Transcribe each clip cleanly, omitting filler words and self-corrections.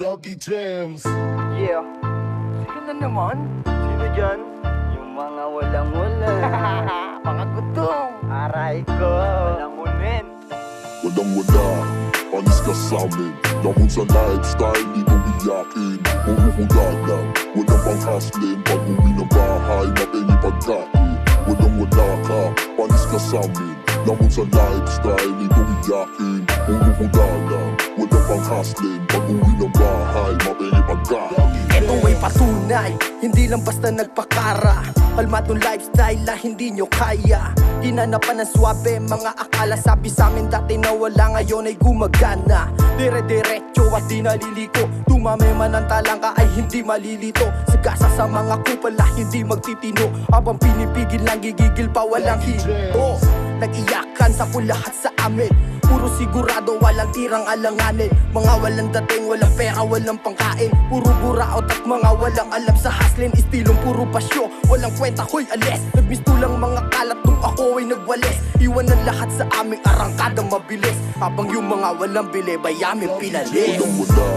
Doggy Gems. Yeah. Sino na naman? Sino dyan? Yung mga walang-wala. Mga gutom. Aray ko. Walang-unin. Walang-wala, panis ka sa'min. Lamon sa lifestyle, di ko biyakin. Puro kuda lang, walang pang hustling. Pag uwi ng bahay, mapengi pagkain. Walang-wala ka, panis ka sa'min. Lamon sa lifestyle, di ko biyakin. Puro kuda lang, walang pang hustling. Pag uwi ng bahay, mapengi pagkain. Ito ay patunay, hindi lang basta nagpakara. Kalmadong lifestyle na hindi nyo kaya. Hinanapan ng swabe, mga akala. Sabi sa amin dati na wala, ngayon ay gumagana. Dire-diretso at di naliliko. Tumame man ang talangka ay hindi malilito. Sagasa sa mga kupala, hindi magtitino. Habang pinipigil lang, gigigil pa, walang hito. Nag-iyakan sa lahat sa amin. Puro sigurado, walang tirang alanganin. Mga walang dating, walang pera, walang pangkain. Puro buraot at mga walang alam sa hustling. Istilong puro pasyo, walang kwenta, hoy alis. Nagmisto lang mga kalat nung ako ay nagwalis. Iwan ang lahat sa aming arangkadang mabilis. Habang yung mga walang bili, bayamin pinalis. Walang-wala,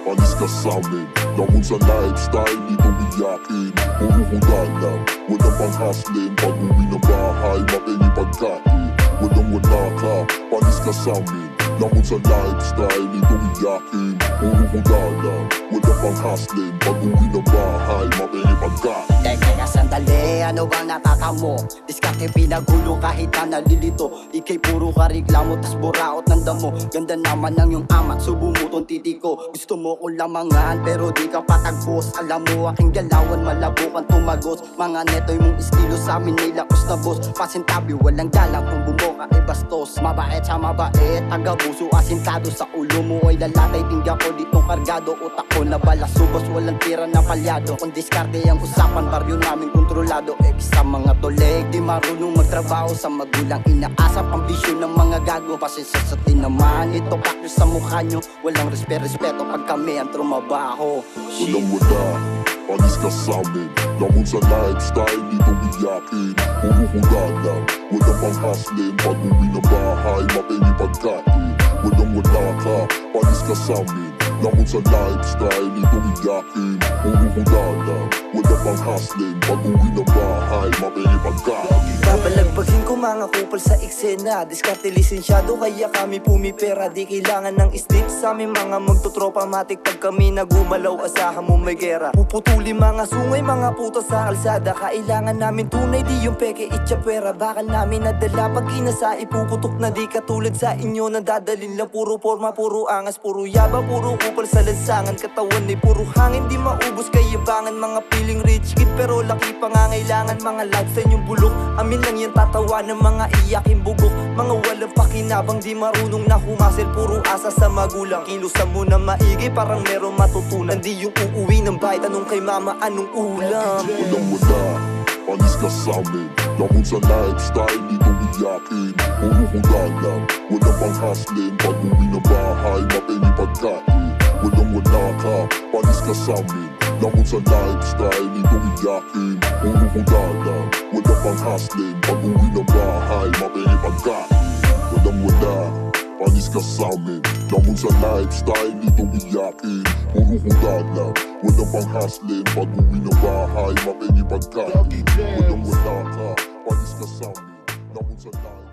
panis ka sa'min. Lamon sa lifestyle, di ko biyakin. Puro kuda lang, walang pang hustling. Pag uwi ng bahay, mapengi pagkain. Walang-wala ka, panis ka sa'min. Lamon sa lifestyle, di ko biyakin. Puro kuda lang, walang pang hustling. Pag uwi ng bahay, mapengi pagkain. Teka sandali, ano bang nakakamo? Diskarte pinagulo kahit na nalilito. Ika'y puro ka reklamo, tas buraot ng damo. Ganda naman ng yung amat, subo mo tong titi ko. Gusto mo kong lamangan, pero di ka patagpos. Alam mo aking galawan, malabo kang tumagos. Mga neto'y mong estilo sa amin ay lakos na boss. Pasintabi, walang galang kung bumoka ay bastos. Mabait sa mabait, tagabuso asintado. Sa ulo mo ay lalatay, tingga ko ditong kargado. Utak ko na balas, subos, walang tira na palyado. Kung diskarte ang usapan, baryo namin kontrolado. Sa mga toleg, di marunong magtrabaho. Sa magulang inaasap, ambisyon ng mga gago. Pasensya sa tinaman, ito kakyo sa mukha nyo. Walang respeto pag kami ang trumabaho. Walang-wala, panis ka sa'min. Lamon sa lifestyle, di ko biyakin. Puro kuda lang, walang pang hustling. Pag uwi ng bahay, mapengi pagkain. Walang-wala ka, panis ka sa'min. Lamon sa lifestyle, di ko biyakin. Puro kuda lang, walang pang hustling. Pag uwi ng bahay, mapengi pagkain. Babalagpagin ko mga kupal sa eksena. Diskarte lisensyado kaya kami pumipera. Di kailangan ng isdip sa aming mga magtotropa. Matik pag kami nagumalaw, asahan mo may gera. Puputuli mga sungay, mga puto sa kalsada. Kailangan namin tunay, di yung peke itchapwera. Bakal namin nadala pag inasa, ipuputok na di katulad sa inyo. Nadadalin lang puro forma, puro angas, puro yaba, puro kupal sa lansangan. Katawan ay puro hangin, di maubos kayabangan. Mga feeling rich kid pero laki pangangailangan. Mga lives sa inyong bulok, amin lang yan tatawa ng mga iyaking bugok. Mga walang pakinabang, di marunong na humasel. Puro asa sa magulang, kilusan mo na maigi parang meron matutunan. Di yung uuwi ng bahay, tanong kay mama anong ulam. Walang-wala, panis ka sa'min. Lamon sa lifestyle, di ko biyakin. Puro kuda lang, walang pang hustling. Pag uwi ng bahay, mapengi pagkain. Walang-wala ka, panis ka sa'min. Lamon sa lifestyle, di ko biyakin. Puro kuda lang, walang pang hustling. Pag uwi ng bahay, mapengi pagkain. Walang-wala, panis ka sa'min. Lamon sa lifestyle, di ko biyakin. Puro kuda lang, walang pang hustling. Pag uwi ng bahay, mapengi pagkain. Walang-wala ka, panis ka sa'min. Lamon sa lifestyle.